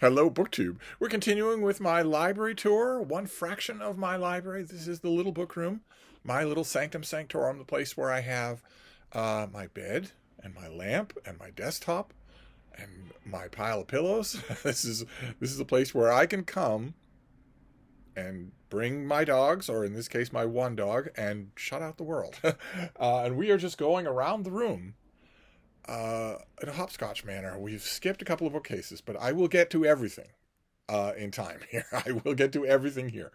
Hello, BookTube. We're continuing with my library tour, one fraction of my library. This is the little book room, my little sanctum sanctorum, the place where I have my bed and my lamp and my desktop and my pile of pillows. This is a place where I can come and bring my dogs, or in this case, my one dog, and shut out the world. And we are just going around the room in a hopscotch manner. We've skipped a couple of bookcases, but I will get to everything in time here. I will get to everything here.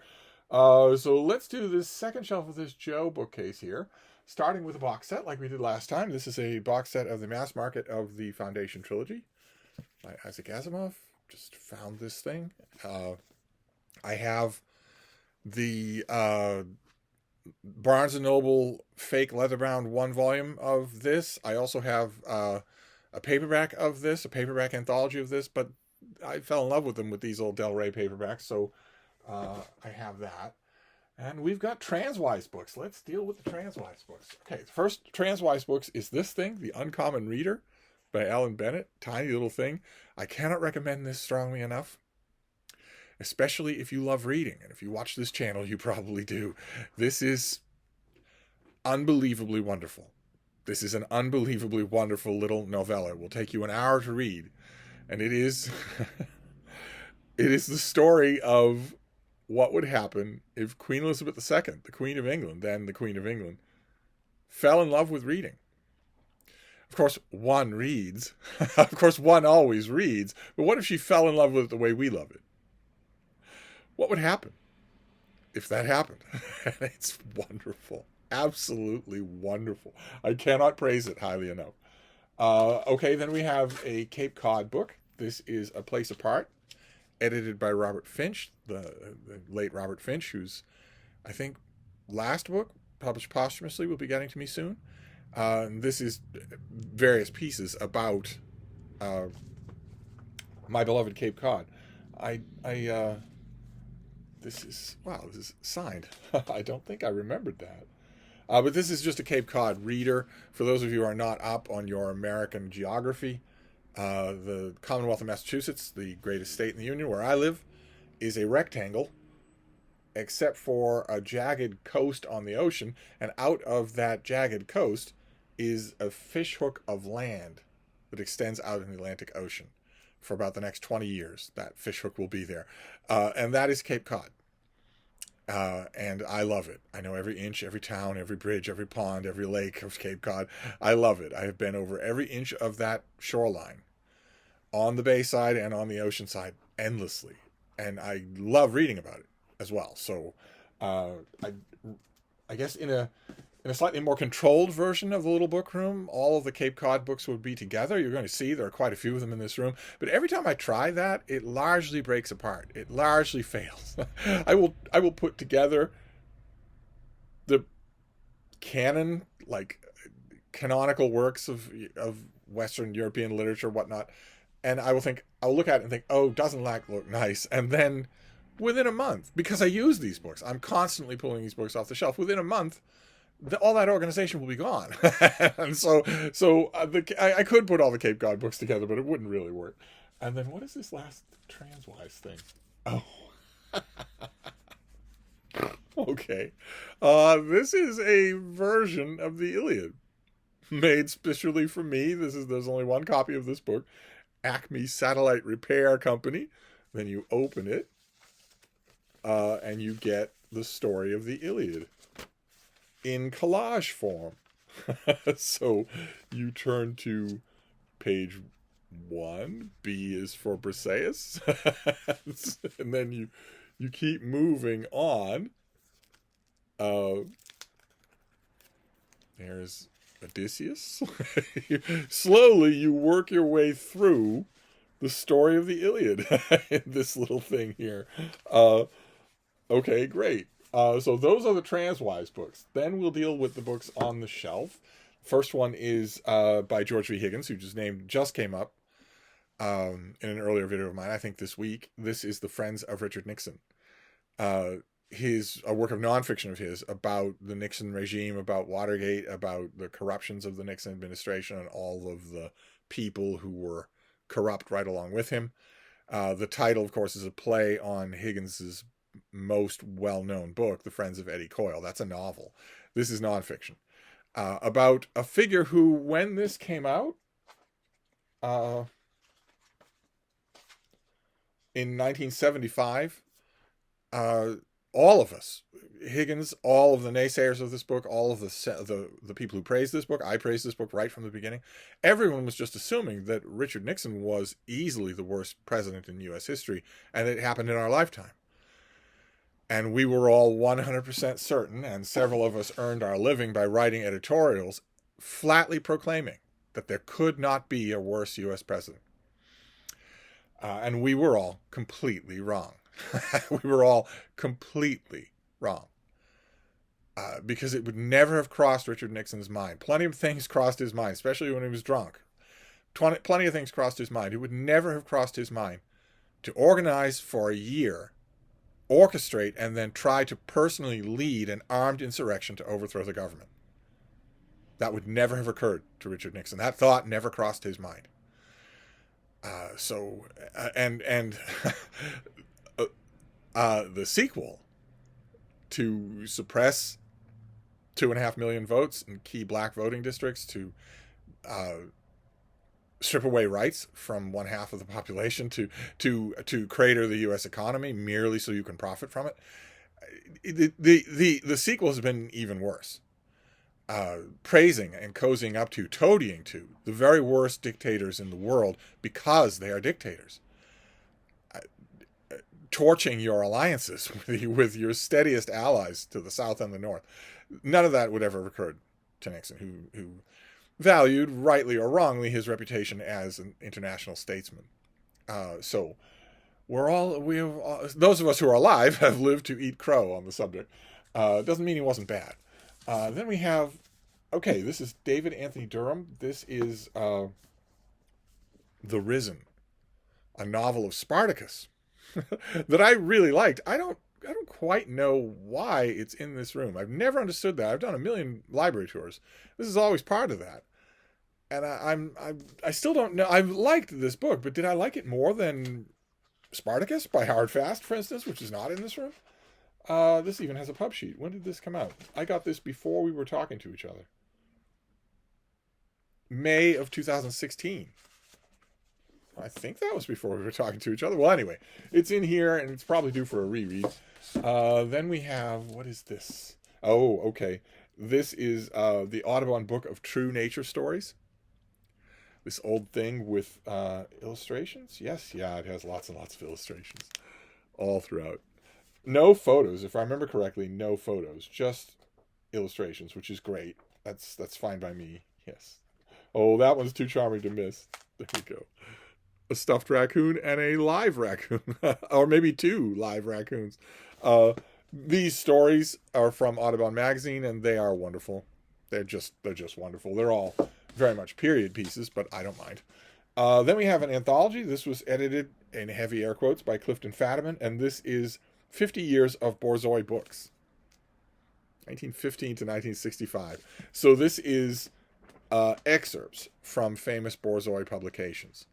So let's do this second shelf of this Joe bookcase here, starting with a box set like we did last time. This is a box set of the mass market of the Foundation trilogy by Isaac Asimov. Just found this thing. I have the Barnes & Noble fake leather-bound one volume of this. I also have a paperback of this, a paperback anthology of this, but I fell in love with them with these old Del Rey paperbacks, so I have that. And we've got Transwise books. Let's deal with the Transwise books. Okay, the first Transwise books is this thing, The Uncommon Reader by Alan Bennett. Tiny little thing. I cannot recommend this strongly enough, especially if you love reading. And if you watch this channel, you probably do. This is unbelievably wonderful. This is an unbelievably wonderful little novella. It will take you an hour to read. And it is it is the story of what would happen if Queen Elizabeth II, the Queen of England, then the Queen of England, fell in love with reading. Of course, one reads. Of course, one always reads. But what if she fell in love with it the way we love it? What would happen if that happened? It's wonderful. Absolutely wonderful. I cannot praise it highly enough. Okay, then we have a Cape Cod book. This is A Place Apart, edited by Robert Finch, the late Robert Finch, whose, I think, last book, published posthumously, will be getting to me soon. This is various pieces about my beloved Cape Cod. This is signed. I don't think I remembered that. But this is just a Cape Cod reader. For those of you who are not up on your American geography, the Commonwealth of Massachusetts, the greatest state in the Union where I live, is a rectangle, except for a jagged coast on the ocean. And out of that jagged coast is a fishhook of land that extends out in the Atlantic Ocean. For about the next 20 years, that fishhook will be there. And that is Cape Cod. And I love it. I know every inch, every town, every bridge, every pond, every lake of Cape Cod. I love it. I have been over every inch of that shoreline on the bay side and on the ocean side endlessly. And I love reading about it as well. So I guess in a slightly more controlled version of the little book room, all of the Cape Cod books would be together. You're going to see there are quite a few of them in this room. But every time I try that, it largely breaks apart. It largely fails. I will put together the canon, like canonical works of Western European literature, whatnot, and I'll look at it and think, oh, doesn't that look nice? And then within a month, because I use these books, I'm constantly pulling these books off the shelf. Within a month, all that organization will be gone. And I could put all the Cape Cod books together, but it wouldn't really work. And then what is this last Transwise thing? Oh. Okay. This is a version of the Iliad made specially for me. There's only one copy of this book. Acme Satellite Repair Company. Then you open it, and you get the story of the Iliad in collage form. So you turn to page 1. B is for Briseis. And then you keep moving on. There's Odysseus. Slowly you work your way through the story of the Iliad in this little thing here. Okay, great. So those are the Transwise books. Then we'll deal with the books on the shelf. First one is by George V. Higgins, whose name just came up in an earlier video of mine, I think this week. This is The Friends of Richard Nixon. A work of nonfiction of his about the Nixon regime, about Watergate, about the corruptions of the Nixon administration, and all of the people who were corrupt right along with him. The title, of course, is a play on Higgins's most well-known book, The Friends of Eddie Coyle. That's a novel. This is nonfiction. About a figure who, when this came out, in 1975, all of us, Higgins, all of the naysayers of this book, all of the people who praised this book, I praised this book right from the beginning, everyone was just assuming that Richard Nixon was easily the worst president in U.S. history, and it happened in our lifetime. And we were all 100% certain, and several of us earned our living by writing editorials flatly proclaiming that there could not be a worse U.S. president. And we were all completely wrong. We were all completely wrong. Because it would never have crossed Richard Nixon's mind. Plenty of things crossed his mind, especially when he was drunk. Plenty of things crossed his mind. It would never have crossed his mind to organize for a year, orchestrate, and then try to personally lead an armed insurrection to overthrow the government. That would never have occurred to Richard Nixon. That thought never crossed his mind. The sequel, to suppress 2.5 million votes in key black voting districts, to strip away rights from 1/2 of the population, to crater the U.S. economy merely so you can profit from it. The sequel has been even worse. Praising and cozying up to, toadying to the very worst dictators in the world because they are dictators. Torching your alliances with your steadiest allies to the south and the north. None of that would ever have occurred to Nixon, who valued, rightly or wrongly, his reputation as an international statesman. So those of us who are alive have lived to eat crow on the subject. Doesn't mean he wasn't bad. Then we have, this is David Anthony Durham. This is The Risen, a novel of Spartacus that I really liked. I don't quite know why it's in this room. I've never understood that. I've done a million library tours. This is always part of that. And I still don't know. I've liked this book, but did I like it more than Spartacus by Howard Fast, for instance, which is not in this room? This even has a pub sheet. When did this come out? I got this before we were talking to each other. May of 2016. I think that was before we were talking to each other. Well, anyway, it's in here, and it's probably due for a reread. Then we have, what is this? Oh, okay. This is the Audubon Book of True Nature Stories. This old thing with illustrations. Yes, yeah, it has lots and lots of illustrations all throughout. No photos, if I remember correctly, no photos, just illustrations, which is great. That's fine by me, yes. Oh, that one's too charming to miss. There we go. A stuffed raccoon and a live raccoon, or maybe 2 live raccoons. These stories are from Audubon magazine, and they are wonderful. They're just wonderful. They're all very much period pieces, but I don't mind. Then we have an anthology. This was edited in heavy air quotes by Clifton Fadiman, and this is 50 years of Borzoi books, 1915 to 1965. So this is excerpts from famous Borzoi publications.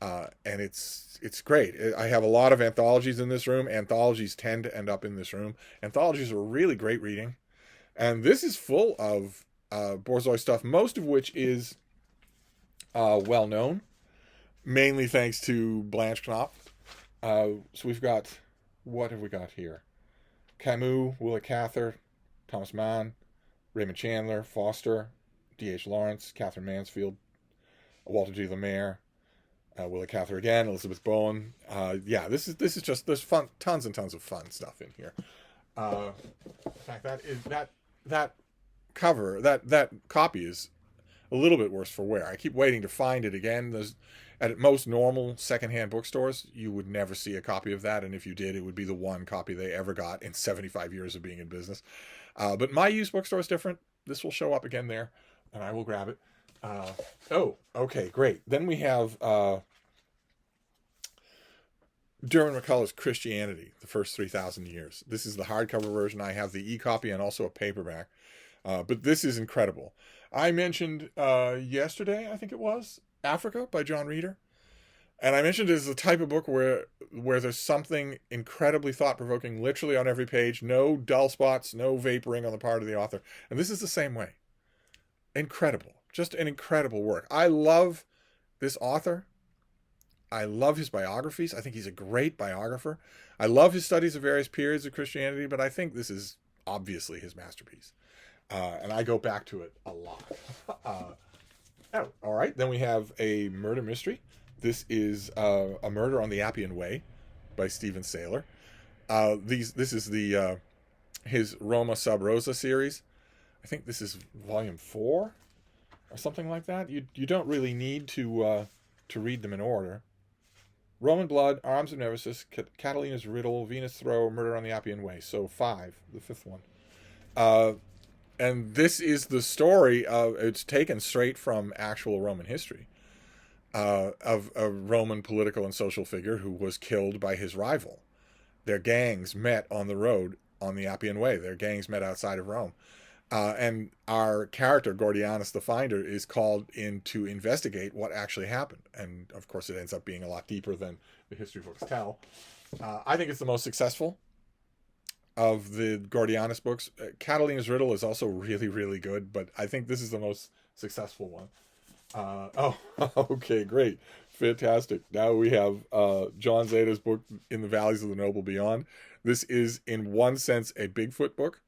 And it's great. I have a lot of anthologies in this room. Anthologies tend to end up in this room. Anthologies are really great reading. And this is full of Borzoi stuff, most of which is well known, mainly thanks to Blanche Knopf. So we've got, what have we got here? Camus, Willa Cather, Thomas Mann, Raymond Chandler, Foster, D.H. Lawrence, Catherine Mansfield, Walter G. Lemaire, Willa Cather again, Elizabeth Bowen. This is just, there's fun, tons and tons of fun stuff in here. In fact, that cover, that copy is a little bit worse for wear. I keep waiting to find it again. There's, at most normal secondhand bookstores, you would never see a copy of that, and if you did, it would be the one copy they ever got in 75 years of being in business. But my used bookstore is different. This will show up again there, and I will grab it. Okay, great. Then we have Derwin McCullough's Christianity, the First 3,000 Years. This is the hardcover version. I have the e-copy and also a paperback. But this is incredible. I mentioned yesterday, I think it was, Africa by John Reeder. And I mentioned it as the type of book where there's something incredibly thought-provoking literally on every page, no dull spots, no vaporing on the part of the author. And this is the same way. Incredible. Just an incredible work. I love this author. I love his biographies. I think he's a great biographer. I love his studies of various periods of Christianity, but I think this is obviously his masterpiece. And I go back to it a lot. Oh, all right. Then we have a murder mystery. This is A Murder on the Appian Way by Stephen Saylor. This is the his Roma Sub Rosa series. I think this is volume 4 or something like that. You don't really need to read them in order. Roman Blood, Arms of Nemesis, Catalina's Riddle, Venus Throw, Murder on the Appian Way. So 5, the 5th one. And this is the story of, it's taken straight from actual Roman history, of a Roman political and social figure who was killed by his rival. Their gangs met on the road on the Appian Way. Their gangs met outside of Rome. And our character, Gordianus the Finder, is called in to investigate what actually happened. And, of course, it ends up being a lot deeper than the history books tell. I think it's the most successful of the Gordianus books. Catalina's Riddle is also really, really good, but I think this is the most successful one. Okay, great. Fantastic. Now we have John Zeta's book, In the Valleys of the Noble Beyond. This is, in one sense, a Bigfoot book.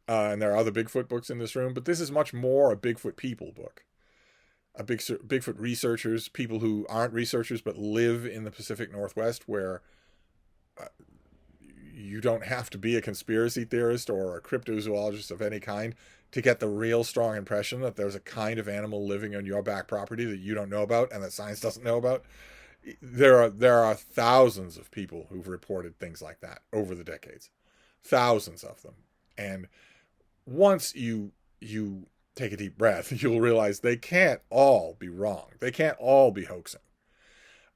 And there are other Bigfoot books in this room, but this is much more a Bigfoot people book. Bigfoot researchers, people who aren't researchers but live in the Pacific Northwest, where you don't have to be a conspiracy theorist or a cryptozoologist of any kind to get the real strong impression that there's a kind of animal living on your back property that you don't know about and that science doesn't know about. There are thousands of people who've reported things like that over the decades. Thousands of them. And once you take a deep breath, you'll realize they can't all be wrong. They can't all be hoaxing.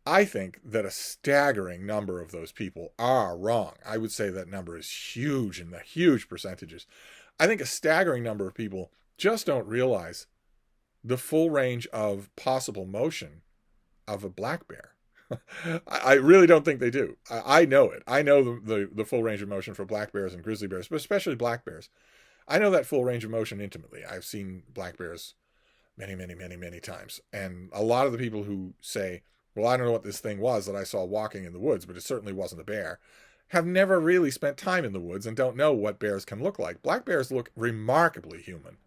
I think that a staggering number of those people are wrong. I would say that number is huge in the huge percentages. I think a staggering number of people just don't realize the full range of possible motion of a black bear. I really don't think they do. I know it. I know the full range of motion for black bears and grizzly bears, but especially black bears. I know that full range of motion intimately. I've seen black bears many, many, many, many times. And a lot of the people who say, well, I don't know what this thing was that I saw walking in the woods, but it certainly wasn't a bear, have never really spent time in the woods and don't know what bears can look like. Black bears look remarkably human.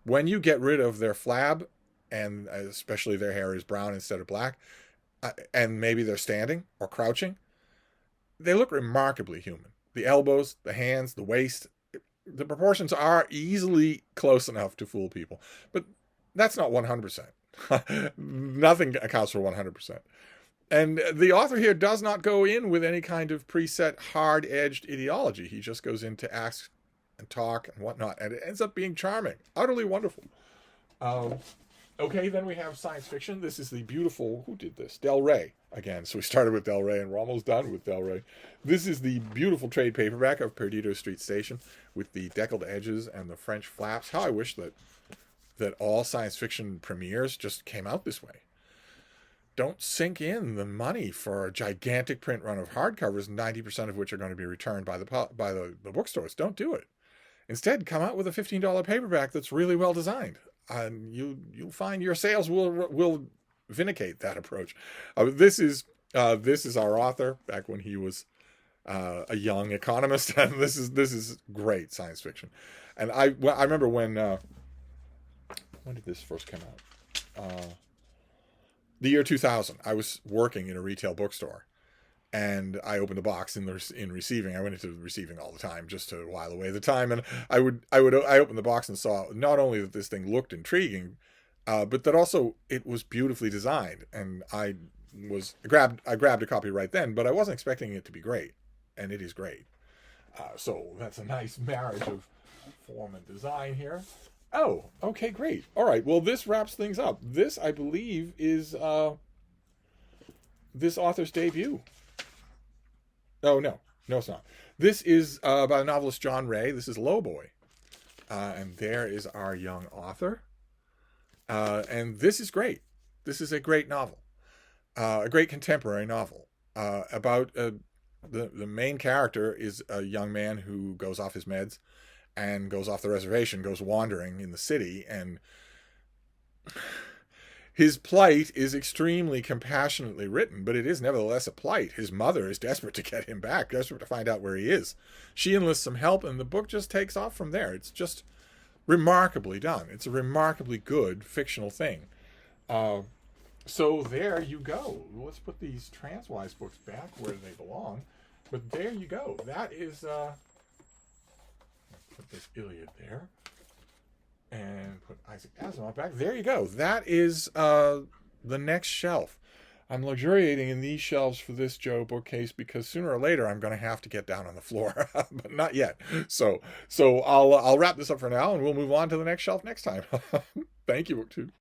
When you get rid of their flab, and especially their hair is brown instead of black, and maybe they're standing or crouching, they look remarkably human. The elbows, the hands, the waist, the proportions are easily close enough to fool people. But that's not 100%. Nothing accounts for 100%. And the author here does not go in with any kind of preset, hard-edged ideology. He just goes in to ask and talk and whatnot. And it ends up being charming. Utterly wonderful. Okay, then we have science fiction. This is the beautiful, who did this? Del Rey, again. So we started with Del Rey, and we're almost done with Del Rey. This is the beautiful trade paperback of Perdido Street Station with the deckled edges and the French flaps. How I wish that all science fiction premieres just came out this way. Don't sink in the money for a gigantic print run of hardcovers, 90% of which are going to be returned by the bookstores. Don't do it. Instead, come out with a $15 paperback that's really well designed. And you'll find your sales will vindicate that approach. This is our author back when he was a young economist, and this is great science fiction. And I remember when did this first come out? The year 2000. I was working in a retail bookstore, and I opened a box in receiving. I went into receiving all the time just to while away the time. And I opened the box and saw not only that this thing looked intriguing, but that also it was beautifully designed. And I grabbed a copy right then, but I wasn't expecting it to be great, and it is great. So that's a nice marriage of form and design here. Oh, okay, great. All right. Well, this wraps things up. This, I believe, is this author's debut. Oh, no, it's not. This is by the novelist John Ray. This is Lowboy. And there is our young author. And this is great. This is a great novel. a great contemporary novel about the main character is a young man who goes off his meds and goes off the reservation, goes wandering in the city, and his plight is extremely compassionately written, but it is nevertheless a plight. His mother is desperate to get him back, desperate to find out where he is. She enlists some help, and the book just takes off from there. It's just remarkably done. It's a remarkably good fictional thing. Uh, so there you go. Let's put these Transwise books back where they belong. But there you go. That is, put this Iliad there. And put Isaac Asimov back. There you go. That is the next shelf. I'm luxuriating in these shelves for this Joe bookcase because sooner or later I'm going to have to get down on the floor, but not yet. So I'll wrap this up for now, and we'll move on to the next shelf next time. Thank you, BookTube.